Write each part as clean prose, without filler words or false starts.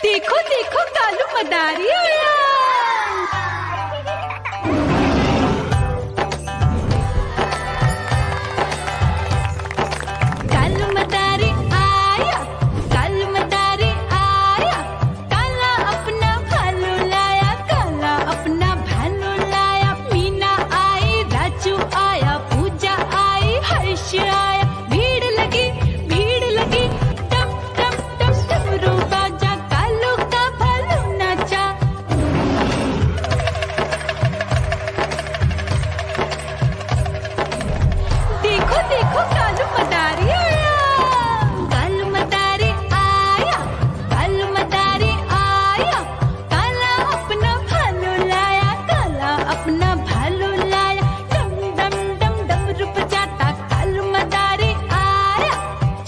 देखो देखो कालू मदारी आया। कालू मदारी आया, कालू मदारी आया। काला अपना भालू लाया, काला अपना भालू लाया। मीना आई, राजू आया, पूजा आई, हर्ष आया। भीड़ लगी टम टम टम डमरू बाजा, कालू का भालू नाचा। देखो देखो कालू मदारी आया, कालू मदारी आया, कालू मदारी आया। काला अपना भालू लाया, काला अपना भालू लाया। डम डम डम डमरू बजाता कालू मदारी आया।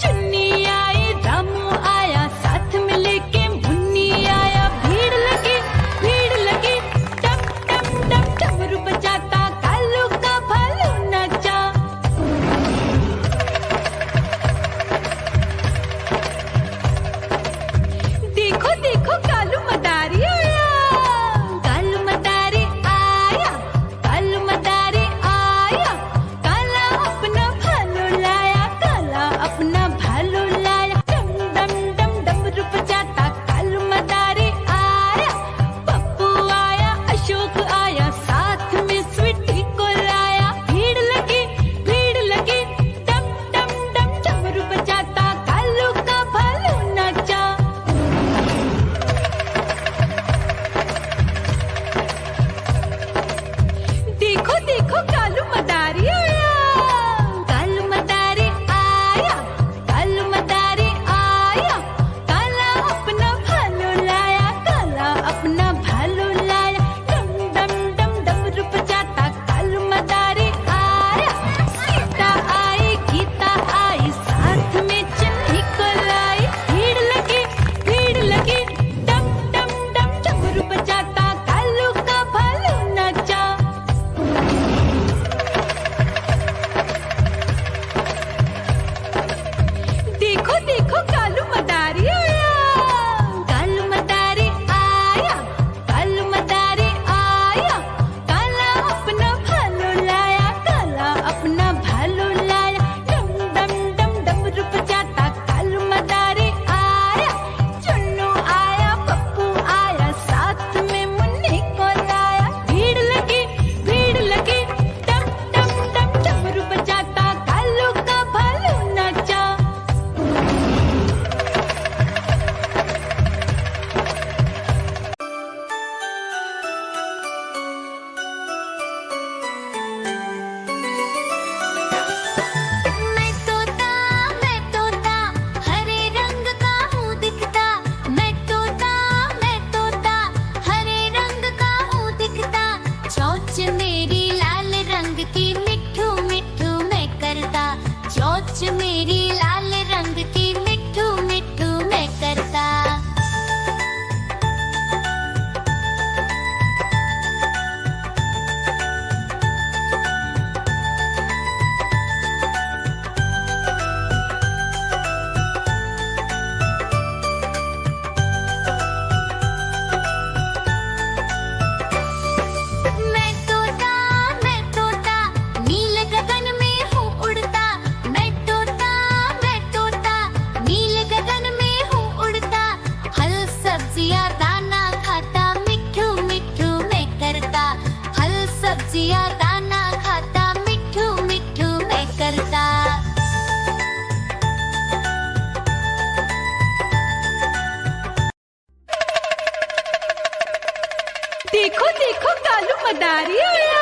चुन्नी आई, रामू आया, साथ में लेके मुन्नी आया। भीड़ लगी टम टम डम डमरू बजाता कालू का भालू नाचा। देखो देखो कालू मदारी आया, कालू मदारी आया, कालू मदारी आया। काला अपना भालू लाया, काला अपना भालू लाया। डम डम डम डमरू बजाता कालू मदारी आया। पप्पू आया, अशोक आया, साथ में स्वीटी को लाया। भीड़ लगी टम टम डम डमरू बजाता कालू का भालू नाचा। देखो देखो कालू मदारी आया, कालू मदारी आया, कालू मदारी आया। काला अपना भालू लाया, काला अपना भालू लाया। डम डम डम डमरू बजाता कालू मदारी आया। सीता आई, गीता आई, साथ में चन्नी को लाई। भीड़ लगी टम टम डम डमरू बजाता कालू का भालू नाचा। देखो देखो कालू मदारी आया, कालू मदारी आया, कालू मदारी आया। काला अपना भालू लाया, काला अपना भालू लाया। डम डम डम डमरू बजाता कालू मदारी आया। चुन्नू आया, पप्पू आया, साथ में मुन्नी को लाया। भीड़ लगी टम टम डम डमरू बजाता कालू का भालू नाचा। मैं तोता हरे रंग का हूँ दिखता। मैं तोता हरे रंग का हूँ दिखता। चोंच मेरी लाल रंग की, मिट्ठू मिट्ठू मैं करता। चोंच मेरी लाल रंग की, मिट्ठू मिट्ठू मैं करता। मैं तोता नील गगन में हूँ उड़ता। मैं तोता नील गगन में हूँ उड़ता। फल सब्जियाँ दाना खाता, मिट्ठू मिट्ठू मैं करता। फल सब्जियाँ दाना खाता, मिट्ठू मिट्ठू मैं करता। देखो देखो कालू मदारी आया,